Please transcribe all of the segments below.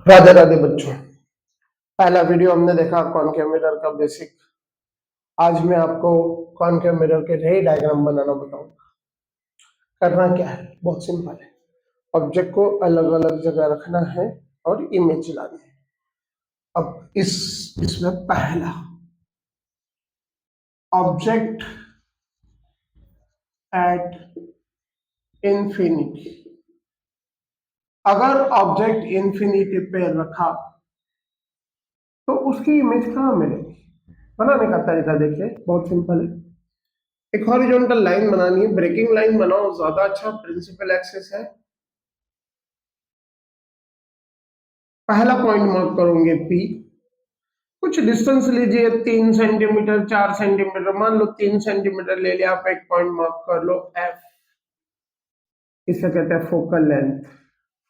राधे राधे बच्चों। पहला वीडियो हमने देखा कॉनकेव मिरर का बेसिक। आज मैं आपको कॉनकेव मिरर के रे डायग्राम बनाना बताऊंगा। करना क्या है, बहुत सिंपल है। ऑब्जेक्ट को अलग अलग जगह रखना है और इमेज लानी है। अब इसमें पहला ऑब्जेक्ट एट इंफिनिटी। अगर ऑब्जेक्ट इंफिनिटी पे रखा तो उसकी इमेज कहाँ मिलेगी? बनाने का तरीका देखिए, बहुत सिंपल है। एक हॉरिजॉन्टल लाइन बनानी है, ब्रेकिंग लाइन बनाओ, ज्यादा अच्छा। प्रिंसिपल एक्सिस है। पहला पॉइंट मार्क करोगे पी। कुछ डिस्टेंस लीजिए, 3 सेंटीमीटर 4 सेंटीमीटर, मान लो 3 सेंटीमीटर ले लिया आप। एक पॉइंट मार्क कर लो एफ। इसे कहते हैं फोकल लेंथ,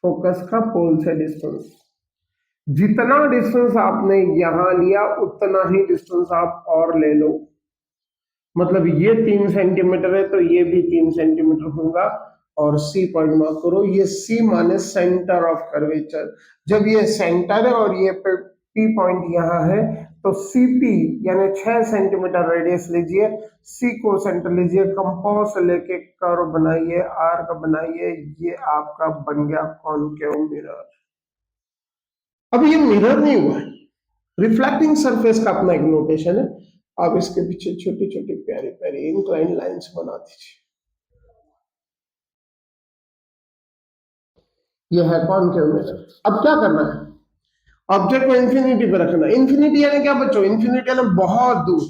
फोकस का पोल से डिस्टेंस। जितना डिस्टेंस आपने यहां लिया उतना ही डिस्टेंस आप और ले लो। मतलब ये 3 सेंटीमीटर है तो ये भी 3 सेंटीमीटर होगा। और सी पॉइंट मार्क करो। ये सी माने सेंटर ऑफ कर्वेचर। जब ये सेंटर है और ये पी पॉइंट यहाँ है तो सीपी यानी 6 सेंटीमीटर रेडियस लीजिए, सी को सेंटर लीजिए, कंपास लेके कर्व बनाइए, आर्क बनाइए। ये आपका बन गया कॉनकेव मिरर। अब ये मिरर नहीं हुआ है, रिफ्लेक्टिंग सरफेस का अपना एक नोटेशन है। आप इसके पीछे छोटी छोटी प्यारी प्यारी इंक्लाइन लाइंस बना दीजिए। यह है कॉनकेव मिरर। अब क्या करना है? ऑब्जेक्ट को इंफिनिटी पे रखना है। इंफिनिटी यानी क्या बच्चों? इंफिनिटी यानी बहुत दूर।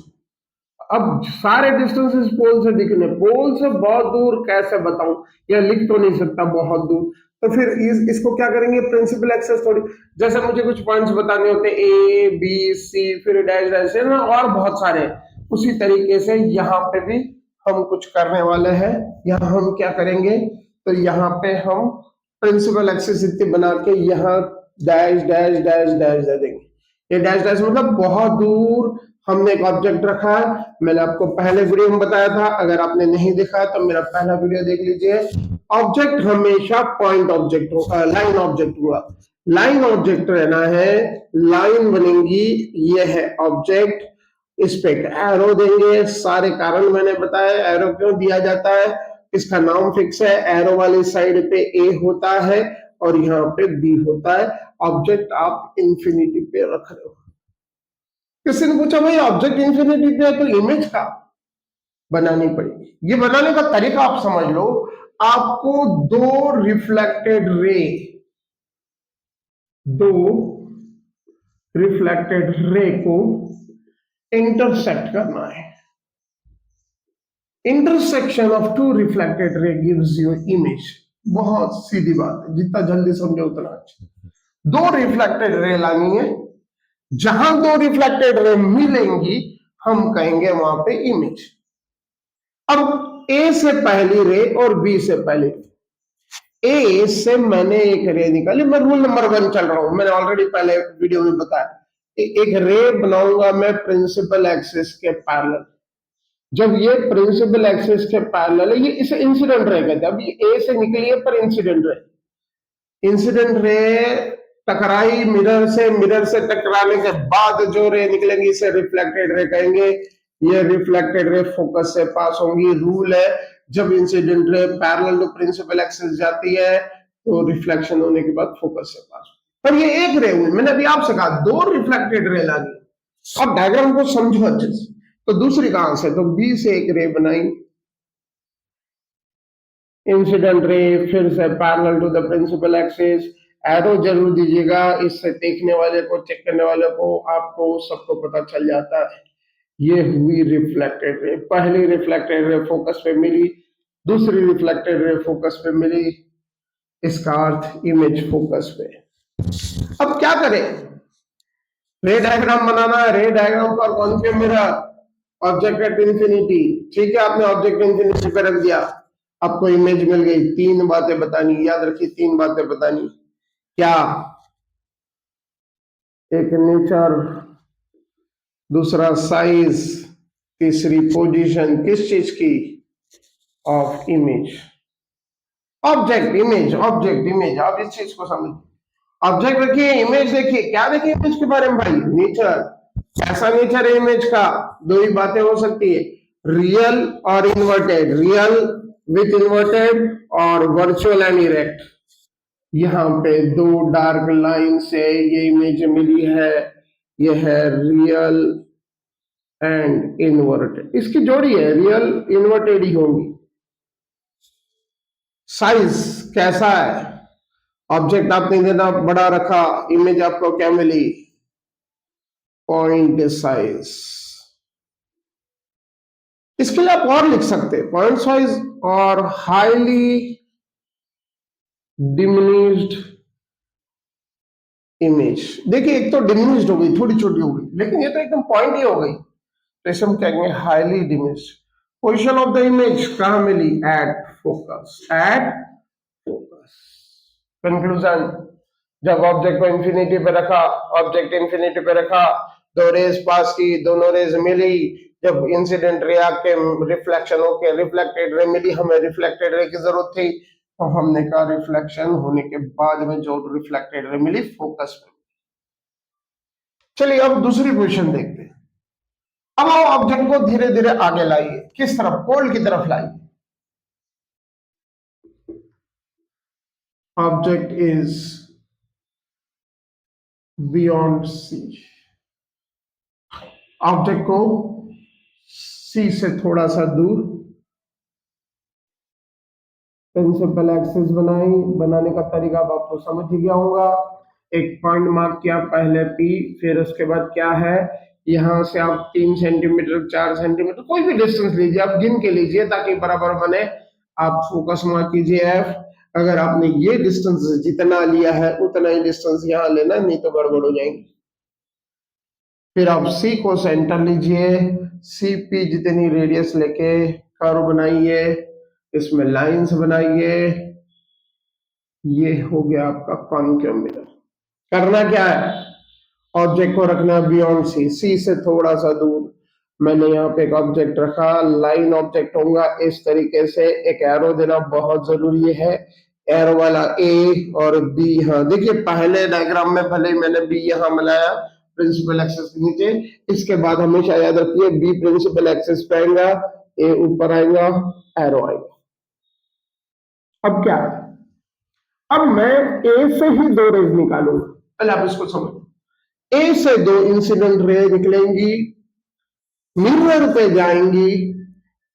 अब सारे डिस्टेंसेस पोल से दिखने, पोल से बहुत दूर कैसे बताऊं? या लिख तो नहीं सकता बहुत दूर। तो फिर इसको क्या करेंगे? प्रिंसिपल एक्सेस थोड़ी, जैसे मुझे कुछ पॉइंट्स बताने होते ए बी सी फिर डैश डैश है ना, और बहुत सारे। उसी तरीके से यहाँ पे भी हम कुछ करने वाले हैं। यहाँ हम क्या करेंगे? तो यहाँ पे हम प्रिंसिपल एक्सेस इतनी बना के यहाँ डैश डैश डैश डैश दे देंगे। ये डैश डैश मतलब बहुत दूर हमने एक ऑब्जेक्ट रखा है। मैंने आपको पहले वीडियो में बताया था, अगर आपने नहीं देखा तो मेरा पहला वीडियो देख लीजिए। ऑब्जेक्ट हमेशा पॉइंट ऑब्जेक्ट होगा, लाइन ऑब्जेक्ट हुआ। लाइन ऑब्जेक्ट रहना है, लाइन बनेगी। ये है ऑब्जेक्ट। इस पे एरो देंगे। सारे कारण मैंने बताया, एरो क्यों दिया जाता है। इसका नाम फिक्स है। एरो वाली साइड पे ए होता है और यहाँ पे बी होता है। ऑब्जेक्ट आप इंफिनिटी पे रख रहे हो। किसी ने पूछा भाई ऑब्जेक्ट इंफिनिटी पे है तो इमेज का बनानी पड़ेगी। ये बनाने का तरीका आप समझ लो। आपको दो रिफ्लेक्टेड रे को इंटरसेक्ट करना है। Intersection of two reflected ray gives you image. बहुत सीधी बात है, जितना जल्दी समझे उतना अच्छा। दो रिफ्लेक्टेड रे लानी है। जहां दो रिफ्लेक्टेड रे मिलेंगी हम कहेंगे वहां पे इमेज। अब ए से पहली रे और बी से पहली रे। ए से मैंने एक रे निकाली। मैं रूल नंबर 1 चल रहा हूं, मैंने ऑलरेडी पहले वीडियो में बताया। एक रे बनाऊंगा मैं प्रिंसिपल एक्सिस के पैरेलल। जब ये प्रिंसिपल एक्सिस के पैरेलल है, ये इसे इंसिडेंट रे कहते हैं। अब ये ए से निकली है पर इंसिडेंट रे। इंसिडेंट रे टकराई मिरर से, मिरर से टकराने के बाद जो रे निकलेंगी इसे रिफ्लेक्टेड रे कहेंगे। ये रिफ्लेक्टेड रे फोकस से पास होंगी। रूल है, जब incident ray parallel to principal axis जाती है तो रिफ्लेक्शन होने के बाद फोकस से पास। पर ये एक रे हुई। मैंने अभी आपसे कहा दो रिफ्लेक्टेड रे लानी। अब डायग्राम को समझो अच्छे से। तो दूसरी कहां से? तो बी से एक रे बनाई, इंसिडेंट रे, फिर से parallel to the principal axis. Arrow जरूर दीजिएगा, इससे देखने वाले को, चेक करने वाले को, आपको सबको पता चल जाता है। ये हुई रिफ्लेक्टेड रे। पहली रिफ्लेक्टेड रे फोकस पे मिली, दूसरी रिफ्लेक्टेड रे फोकस पे मिली। इसका अर्थ इमेज फोकस पे। अब क्या करें? रे डायग्राम बनाना है। रे डायग्राम पर concave mirror, object at infinity. ठीक है, आपने ऑब्जेक्ट इंफिनिटी पे रख दिया। आपको इमेज मिल गई। 3 बातें बतानी, याद रखिए 3 बातें बतानी। क्या? एक नेचर, दूसरा साइज, तीसरी पोजीशन। किस चीज की? Of image. Object image, object image. आप इस चीज को समझिए। ऑब्जेक्ट रखिए, इमेज देखिए, क्या देखिए इमेज के बारे में भाई, नेचर। कैसा नेचर है इमेज का? दो ही बातें हो सकती है, रियल और इन्वर्टेड, रियल विथ इन्वर्टेड और वर्चुअल एंड इरेक्ट। यहाँ पे दो डार्क लाइन से ये इमेज मिली है, ये है रियल एंड इन्वर्टेड, इसकी जोड़ी है, रियल इन्वर्टेड ही होंगी। साइज कैसा है? ऑब्जेक्ट आपने इतना बड़ा रखा, इमेज आपको क्या मिली? Point size. इसके लिए आप और लिख सकते हैं, पॉइंट साइज और हाईली डिमिनिश्ड इमेज। देखिए एक तो डिमिनिश्ड हो गई, थोड़ी छोटी हो गई, लेकिन ये तो एकदम पॉइंट ही हो गई, तो इसे हम कहेंगे highly diminished. Position of the image कहां मिली? At focus, at focus. Conclusion, जब ऑब्जेक्ट को इंफिनिटी पे रखा, ऑब्जेक्ट इंफिनिटी पे रखा, दो रेज पास की, दोनों रेज मिली, जब इंसिडेंट रे आके रिफ्लेक्शन होके रिफ्लेक्टेड रे मिली, हमें रिफ्लेक्टेड रे की जरूरत थी, तो हमने कहा रिफ्लेक्शन होने के बाद में जो रिफ्लेक्टेड रे मिली फोकस में। चलिए अब दूसरी पोजीशन देखते हैं। अब आप ऑब्जेक्ट को धीरे धीरे आगे लाइए, किस तरफ? पोल की तरफ लाइए। Object is beyond C, object को सी से थोड़ा सा दूर, प्रिंसिपल एक्सिस बनाने का तरीका अब आपको समझ ही गया होगा। एक पॉइंट मार्क किया पहले पी, फिर उसके बाद क्या है, यहां से आप 3 सेंटीमीटर 4 सेंटीमीटर कोई भी डिस्टेंस लीजिए, आप गिन के लीजिए ताकि बराबर बने। आप फोकस मार्क कीजिए एफ। अगर आपने ये डिस्टेंस जितना लिया है उतना ही डिस्टेंस यहाँ लेना, नहीं तो गड़बड़ हो जाएंगी। फिर आप सी को सेंटर लीजिए, सी पी जितनी रेडियस लेके कर्व बनाइए, इसमें लाइंस बनाइए, ये हो गया आपका कॉन्केव मिरर। करना क्या है? ऑब्जेक्ट को रखना बियॉन्ड सी, सी से थोड़ा सा दूर। मैंने यहाँ पे एक ऑब्जेक्ट रखा, लाइन ऑब्जेक्ट होगा इस तरीके से, एक एरो देना बहुत जरूरी है, एरो वाला ए और बी। हाँ देखिए पहले डायग्राम में भले ही मैंने बी यहाँ बनाया प्रिंसिपल एक्सिस के नीचे, इसके बाद हमेशा याद रखिए बी प्रिंसिपल एक्सिस पे आएगा, ए ऊपर आएगा, एरो आएगा। अब क्या है? अब मैं ए से ही दो रेज निकालूंगा, पहले आप इसको समझो। ए से दो इंसिडेंट रे निकलेंगी, मिरर पे जाएंगी,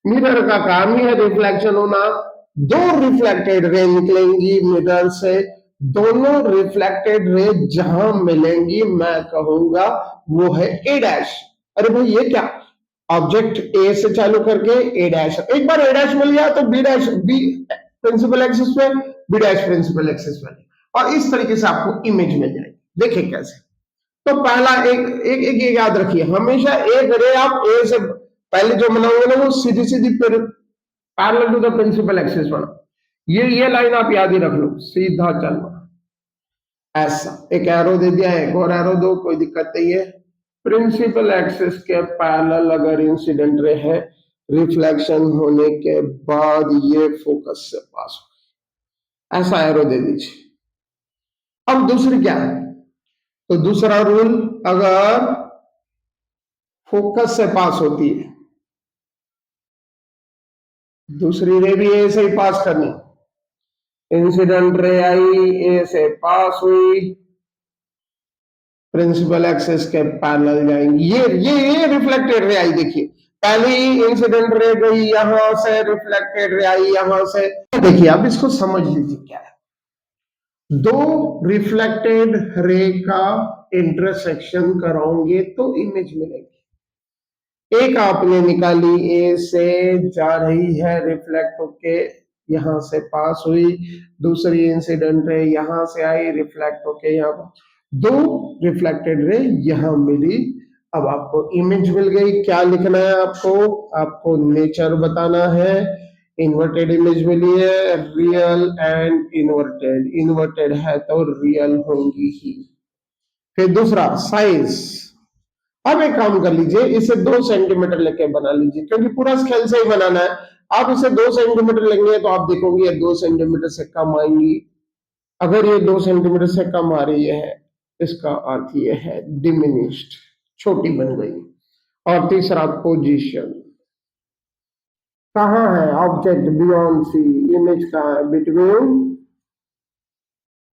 मिरर का काम ही है रिफ्लेक्शन होना, दो रिफ्लेक्टेड रे निकलेंगी मिरर से, दोनों रिफ्लेक्टेड रे जहां मिलेंगी मैं कहूंगा वो है ए डैश। अरे भाई ये क्या, ऑब्जेक्ट ए से चालू करके ए डैश, एक बार ए डैश मिल गया तो B dash, B principal axis पे, बी डैश प्रिंसिपल एक्सिस पे, और इस तरीके से आपको इमेज मिल जाएगी। देखिए कैसे। तो पहला एक एक एक याद रखिए, हमेशा एक रे आप ए से पहले जो बनाओगे ना वो सीधी सीधी parallel to the principal axis बना, ये लाइन आप याद ही रख लो, सीधा चलना ऐसा। एक एरो दे दिया, एक और एरो दो, कोई दिक्कत नहीं है। प्रिंसिपल एक्सिस के पैरेलल अगर इंसिडेंट रे है, रिफ्लेक्शन होने के बाद ये फोकस से पास हो, ऐसा एरो दे दीजिए। अब दूसरी क्या है? तो दूसरा रूल, अगर फोकस से पास होती है, दूसरी रे भी ए से ही पास करनी, इंसिडेंट रे आई ए से पास हुई, प्रिंसिपल एक्सिस के पैरेलल जाएंगी, ये रिफ्लेक्टेड रे आई। देखिए पहली इंसिडेंट रे गई यहां से, रिफ्लेक्टेड रे आई यहां से। देखिए अब इसको समझ लीजिए क्या है, दो रिफ्लेक्टेड रे का इंटरसेक्शन कराओगे तो इमेज मिलेगी। एक आपने निकाली ए से जा रही है, रिफ्लेक्ट होके यहां से पास हुई, दूसरी इंसिडेंट रे यहां से आई, रिफ्लेक्ट होके यहाँ, दो रिफ्लेक्टेड रे यहां मिली। अब आपको इमेज मिल गई, क्या लिखना है आपको? आपको नेचर बताना है। इन्वर्टेड इमेज मिली है, रियल एंड इन्वर्टेड, इन्वर्टेड है तो रियल होंगी ही। फिर दूसरा साइज, अब एक काम कर लीजिए, इसे 2 सेंटीमीटर लेके बना लीजिए, क्योंकि पूरा स्केल से ही बनाना है। आप इसे 2 सेंटीमीटर लेंगे तो आप देखोगे 2 सेंटीमीटर से कम आएंगी, अगर ये 2 सेंटीमीटर से कम आ रही है, इसका अर्थ ये है डिमिनिश्ड, छोटी बन गई। और तीसरा पोजीशन, कहाँ है ऑब्जेक्ट बियॉन्ड सी, इमेज कहाँ है,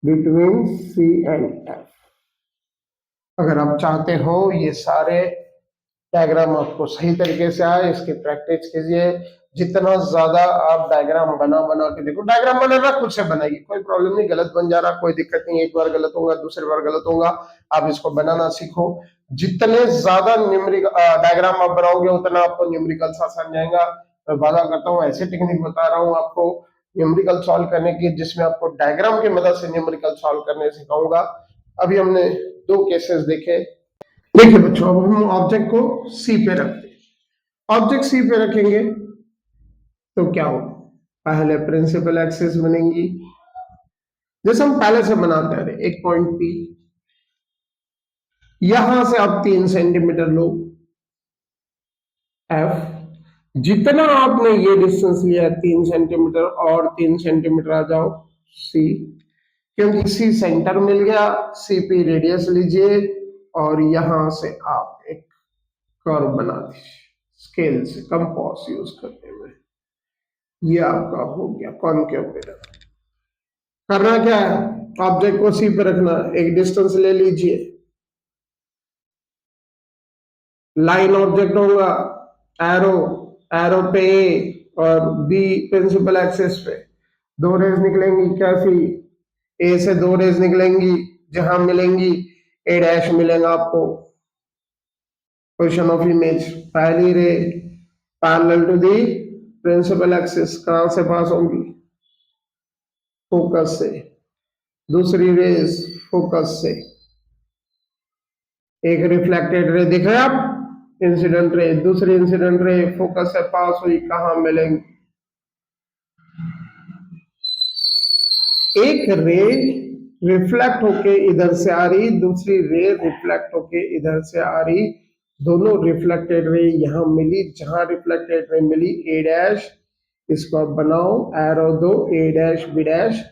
बिटवीन सी एंड एफ। अगर आप चाहते हो ये सारे डायग्राम आपको सही तरीके से आए, इसकी प्रैक्टिस कीजिए। जितना ज्यादा आप डायग्राम बना बना के देखो, डायग्राम बनाना खुद से बनाइए, कोई प्रॉब्लम नहीं, गलत बन जा रहा कोई दिक्कत नहीं, एक बार गलत होगा दूसरी बार गलत होगा, आप इसको बनाना सीखो। जितने ज्यादा न्यूमेरिकल डायग्राम आप बनाओगे उतना आपको न्यूमेरिकल्स आसान जाएगा। मैं वादा करता हूँ, ऐसे टेक्निक बता रहा हूँ आपको न्यूमेरिकल सॉल्व करने की, जिसमें आपको डायग्राम की मदद से न्यूमेरिकल सॉल्व करने सिखाऊंगा। अभी हमने 2 केसेस देखे। देखिए बच्चों, अब हम ऑब्जेक्ट को सी पे रखते हैं। ऑब्जेक्ट सी पे रखेंगे तो क्या होगा, पहले प्रिंसिपल एक्सिस बनेंगी, जैसे हम पहले से बनाते हैं। एक पॉइंट पी, यहां से आप 3 सेंटीमीटर लो एफ, जितना आपने ये डिस्टेंस लिया है 3 सेंटीमीटर, और 3 सेंटीमीटर आ जाओ सी, क्योंकि सी सेंटर मिल गया, सी पी रेडियस लीजिए, और यहां से आप एक कर्व बना दीजिए स्केल से, कंपास यूज करते हुए। ये आपका हो गया कॉनकेव मिरर। करना क्या है, ऑब्जेक्ट को सी पे रखना, एक डिस्टेंस ले लीजिए, लाइन ऑब्जेक्ट होगा, एरो, एरो पे ए और बी प्रिंसिपल एक्सिस पे 2 रेज निकलेंगी, कैसी, ए से 2 रेज निकलेंगी, जहां मिलेंगी ए डैश मिलेगा आपको। पोजिशन ऑफ इमेज, पहली ray parallel to the principal axis, कहां से पास होंगी, फोकस से, दूसरी रेज फोकस से, एक रिफ्लेक्टेड रे दिख रहा है आप, इंसिडेंट रे, दूसरी इंसिडेंट रे फोकस से पास हुई, कहां मिलेंगी, एक रे रिफ्लेक्ट होके इधर से आ रही, दूसरी रे रिफ्लेक्ट होके इधर से आ रही, दोनों रिफ्लेक्टेड रे यहां मिली, जहां रिफ्लेक्टेड रे मिली ए डैश, इसको आप बनाओ एरो दो, ए डैश बी डैश।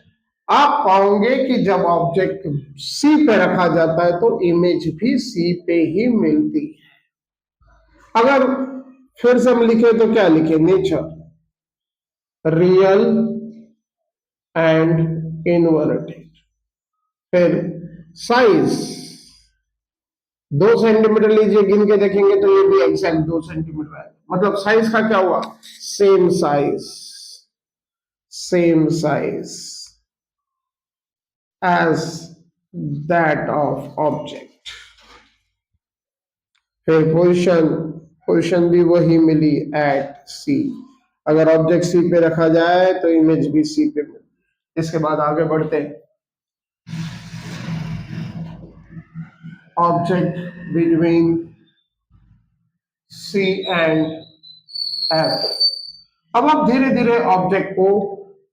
आप पाओगे कि जब ऑब्जेक्ट सी पे रखा जाता है तो इमेज भी सी पे ही मिलती है। अगर फिर से हम लिखे तो क्या लिखे, नेचर, रियल एंड इनवर्टेड। फिर साइज 2 सेंटीमीटर लीजिए, गिन के देखेंगे तो ये भी एग्जैक्ट 2 सेंटीमीटर है, मतलब साइज का क्या हुआ, same size, same size as that of object. फिर पोजीशन, पोजीशन भी वही मिली एट सी, अगर ऑब्जेक्ट सी पे रखा जाए तो इमेज भी सी पे मिली। इसके बाद आगे बढ़ते हैं, object between C and F. अब आप धीरे धीरे ऑब्जेक्ट को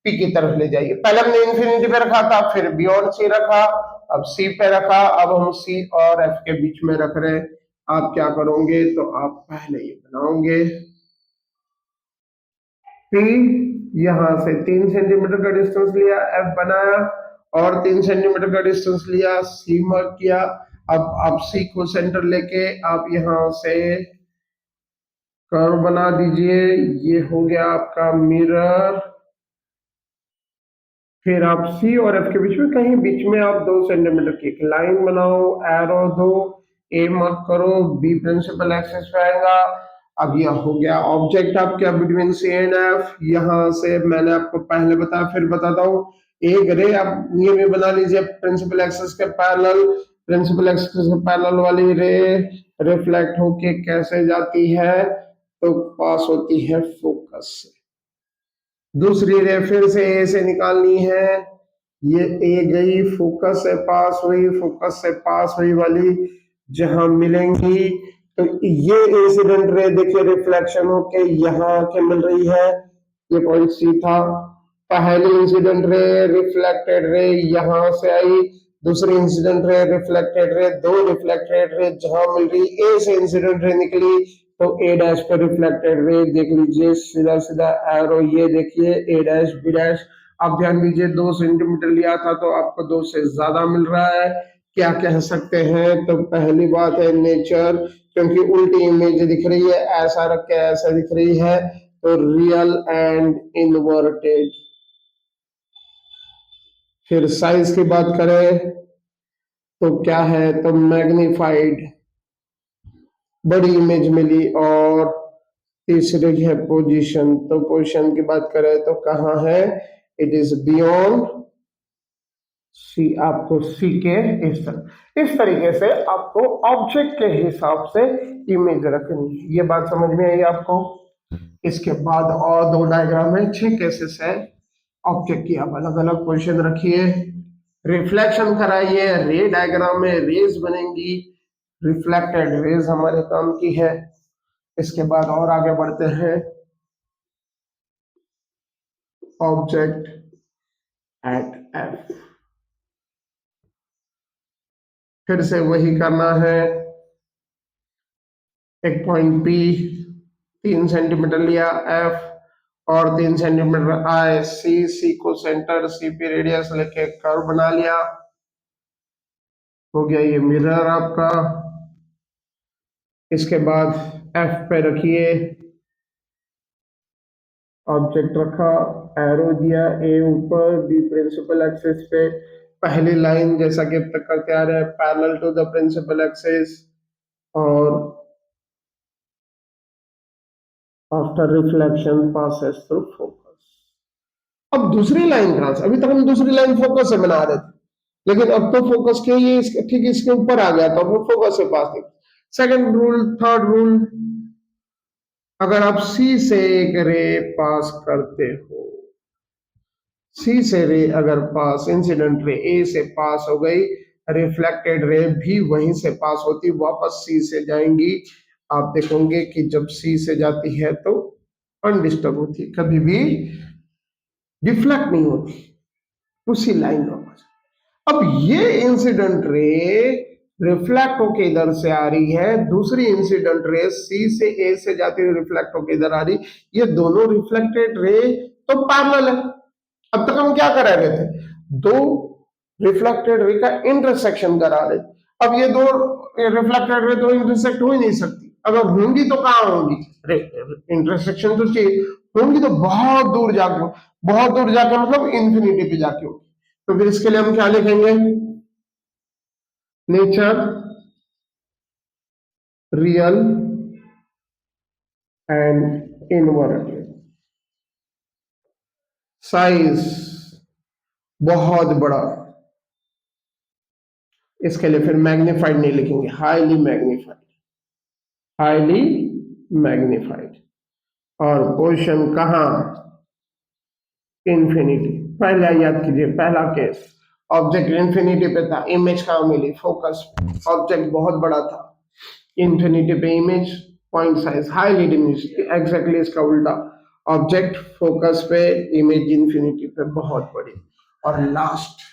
पी की तरफ ले जाइए। पहले हमने इंफिनिटी पे रखा था, फिर बियॉन्ड सी रखा, अब सी पे रखा, अब हम सी और एफ के बीच में रख रहे हैं। आप क्या करोगे, तो आप पहले ये बनाओगे पी, यहां से 3 सेंटीमीटर का डिस्टेंस लिया, एफ बनाया, और 3 सेंटीमीटर का डिस्टेंस लिया, सी मार्क किया। अब आप सी को सेंटर लेके आप यहां से कर्व बना दीजिए, ये हो गया आपका मिरर। फिर आप सी और एफ के बीच में कहीं बीच में आप 2 सेंटीमीटर की एक लाइन बनाओ, एरो दो, ए मार्क करो, बी प्रिंसिपल एक्सिस पे आएगा। अब यह हो गया ऑब्जेक्ट आपका बिटवीन सी एंड एफ। यहां से मैंने आपको पहले बताया, फिर बताता हूँ, एक रे आप ये भी बना लीजिए प्रिंसिपल एक्सिस के पैरेलल, प्रिंसिपल एक्सिस के पैरेलल वाली रे रिफ्लेक्ट होके कैसे जाती है, तो पास होती है फोकस से। दूसरी रे फिर से ए से निकालनी है, ये ए गई फोकस से पास हुई, फोकस से पास हुई वाली जहां मिलेंगी, तो ये इंसिडेंट रे देखिए रिफ्लेक्शन होके यहाँ के मिल रही है, ये पॉइंट सी था। पहली इंसिडेंट रे रिफ्लेक्टेड रे यहां से आई, दूसरी इंसिडेंट रे रिफ्लेक्टेड रे, दो रिफ्लेक्टेड रे जहां मिल रही, ए से इंसिडेंट रे निकली, तो ए डैश पे रिफ्लेक्टेड रे देख लीजिए, सीधा सीधा एरो ये देखिए, ए डैश बी डैश, आप ध्यान दीजिए 2 सेंटीमीटर लिया था तो आपको 2 से ज्यादा मिल रहा है। क्या कह सकते हैं? तो पहली बात है नेचर, क्योंकि उल्टी इमेज दिख रही है, ऐसा रख के ऐसा दिख रही है, तो रियल एंड इनवर्टेड। फिर साइज की बात करें तो क्या है? तो मैग्निफाइड, बड़ी इमेज मिली। और तीसरी है पोजीशन, तो पोजीशन की बात करें तो कहाँ है? It is beyond C. आपको सी के इस तरीके से आपको ऑब्जेक्ट के हिसाब से इमेज रखनी है। ये बात समझ में आई आपको? इसके बाद और 2 डायग्राम है, 6 केसेस है ऑब्जेक्ट की। आप अलग अलग पोजीशन रखिए, रिफ्लेक्शन कराइए, रे डायग्राम में रेज बनेंगी, रिफ्लेक्टेड रेज हमारे काम की है। इसके बाद और आगे बढ़ते हैं, ऑब्जेक्ट एट एफ। फिर से वही करना है, एक पॉइंट पी 3 सेंटीमीटर लिया, एफ और 3 सेंटीमीटर आई, सी को सेंटर, सी पी रेडियस लेके कर्व बना लिया। हो गया ये मिरर आपका। इसके बाद एफ पे रखिए, ऑब्जेक्ट रखा, एरो दिया, ए ऊपर, बी प्रिंसिपल एक्सिस पे, पहली लाइन जैसा कि अब तक करते आ रहे हैं parallel to the principal axis, और after reflection passes through focus. अब दूसरी लाइन कहां से? अभी तक हम दूसरी लाइन फोकस से बना रहे थे, लेकिन अब तो फोकस के ये ठीक इसके ऊपर आ गया, तो अब वो फोकस से पास नहीं। सेकंड रूल, थर्ड रूल, अगर आप सी से एक रे पास करते हो, सी से रे अगर पास, इंसिडेंट रे ए से पास हो गई, रिफ्लेक्टेड रे भी वहीं से पास होती, वापस सी से जाएंगी। आप देखोगे कि जब सी से जाती है तो अनडिस्टर्ब होती, कभी भी डिफ्लेक्ट नहीं होती, उसी लाइन में। अब ये इंसिडेंट रे रिफ्लेक्ट होके इधर से आ रही है, दूसरी इंसिडेंट रे सी से ए से जाती हुई रिफ्लेक्ट होके इधर आ रही, ये दोनों रिफ्लेक्टेड रे तो पैरेलल है। अब तक हम क्या करा रहे थे? दो रिफ्लेक्टेड रे का इंटरसेक्शन करा रहे थे। अब ये दो रिफ्लेक्टेड रे तो इंटरसेक्ट हो ही नहीं सकती, अगर होंगी तो कहां होंगी? इंटरसेक्शन तो चाहिए, होंगी तो बहुत दूर जाके, बहुत दूर जाके मतलब इंफिनिटी पे जाके होगी। तो फिर इसके लिए हम क्या लिखेंगे? Nature, real and inverted. Size बहुत बड़ा, इसके लिए फिर मैग्नीफाइड नहीं लिखेंगे, हाईली मैग्नीफाइड, हाईली मैग्नीफाइड। और पोजीशन कहां? इंफिनिटी। पहला याद कीजिए, पहला केस ऑब्जेक्ट इंफिनिटी पे था, इमेज कहां मिली? फोकस। ऑब्जेक्ट बहुत बड़ा था, इंफिनिटी पे image, point size highly diminished. Exactly इसका उल्टा, ऑब्जेक्ट फोकस पे, इमेज इंफिनिटी पे बहुत बड़ी। और लास्ट,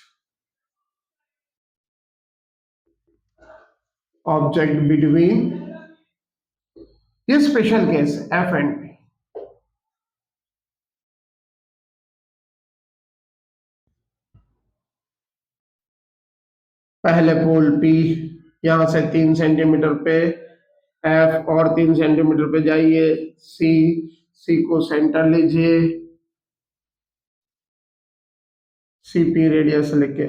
ऑब्जेक्ट बिटवीन, ये special case F and P. पहले पोल पी, यहां से 3 सेंटीमीटर पे एफ, और 3 सेंटीमीटर पे जाइए सी, सी को सेंटर लीजिए, सीपी रेडियस लेके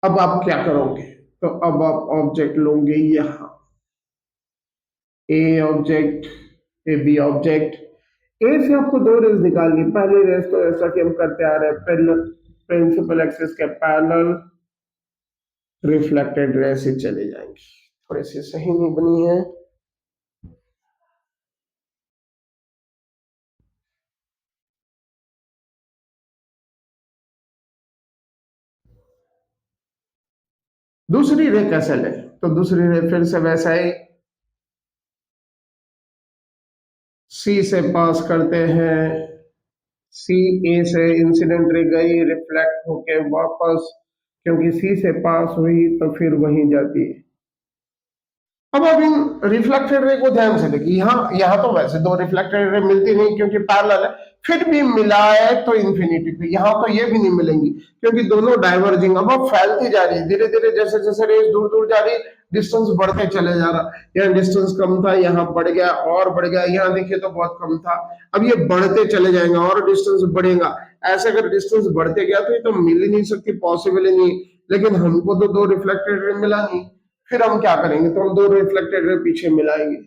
अब आप क्या करोगे? तो अब आप ऑब्जेक्ट लोगे यहां, A object, A B object. A से आपको 2 रेज निकालनी। पहली रेज तो ऐसा कि हम करते आ रहे हैं, प्रिंसिपल एक्सिस के पैरेलल, रिफ्लेक्टेड रे से चले जाएंगे, थोड़ी सी सही नहीं बनी है। दूसरी रे कैसे ले? तो दूसरी रे फिर से वैसा ही, सी से पास करते हैं, सी ए से इंसिडेंट रे गई, रिफ्लेक्ट होके वापस, क्योंकि सी से पास हुई तो फिर वहीं जाती है। अब इन रिफ्लेक्टेड रे को ध्यान से देखिए, यहाँ यहाँ तो वैसे 2 रिफ्लेक्टेड रे मिलती नहीं क्योंकि पैरेलल है, फिर भी मिलाए तो इन्फिनिटी पे, यहाँ तो ये भी नहीं मिलेंगी क्योंकि दोनों डाइवर्जिंग। अब वो फैलती जा रही है धीरे धीरे, जैसे जैसे रेस दूर दूर जा रही, डिस्टेंस बढ़ते चले जा रहा। यहाँ डिस्टेंस कम था, यहाँ बढ़ गया और बढ़ गया, यहाँ देखिए तो बहुत कम था, अब ये बढ़ते चले जाएंगे और डिस्टेंस बढ़ेगा। ऐसे अगर डिस्टेंस बढ़ते गया तो ये तो मिल ही नहीं सकती, पॉसिबल ही नहीं। लेकिन हमको तो दो रिफ्लेक्टेड रे मिला नहीं, फिर हम क्या करेंगे, तो हम दो रिफ्लेक्टेड रे पीछे मिलाएंगे,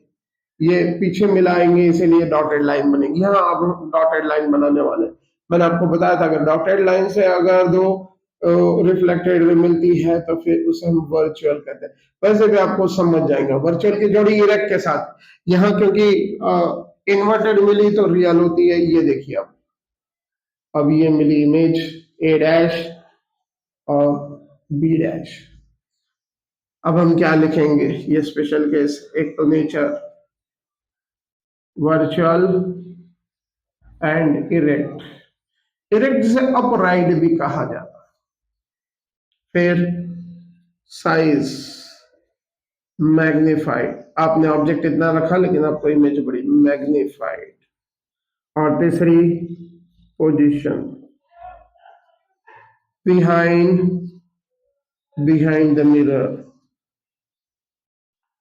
ये पीछे मिलाएंगे, इसीलिए डॉटेड लाइन बनेगी। यहाँ अब हम डॉटेड लाइन बनाने वाले, मैंने आपको बताया था अगर डॉटेड लाइन से अगर दो रिफ्लेक्टेड रे मिलती है तो फिर उसे हम वर्चुअल कहते हैं। वैसे भी आपको समझ जाएंगे, वर्चुअल की जोड़ी इरेक्ट के साथ। यहाँ क्योंकि इन्वर्टेड मिली तो रियल होती है, ये देखिए अब ये मिली इमेज ए डैश और बी डैश। अब हम क्या लिखेंगे, ये स्पेशल केस, एक तो nature, virtual and erect. Erect जिसे अपराइट भी कहा जाता है। फिर साइज मैग्नीफाइड, आपने ऑब्जेक्ट इतना रखा लेकिन आपको इमेज बड़ी, मैग्नीफाइड। और तीसरी position, behind behind the mirror.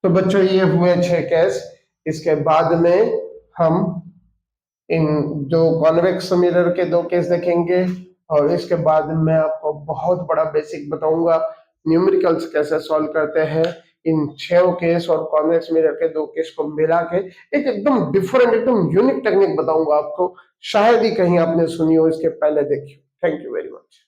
तो बच्चों ये हुए 6 केस। इसके बाद में हम इन जो कॉन्वेक्स मिरर के 2 केस देखेंगे और इसके बाद मैं आपको बहुत बड़ा बेसिक बताऊंगा न्यूमेरिकल्स कैसे सॉल्व करते हैं। इन 6 केस और कॉन्वेक्स मिरर के 2 केस को मिला के एक एकदम डिफरेंट, एकदम यूनिक टेक्निक बताऊंगा आपको, शायद ही कहीं आपने सुनी हो इसके पहले। देखिए, थैंक यू वेरी मच।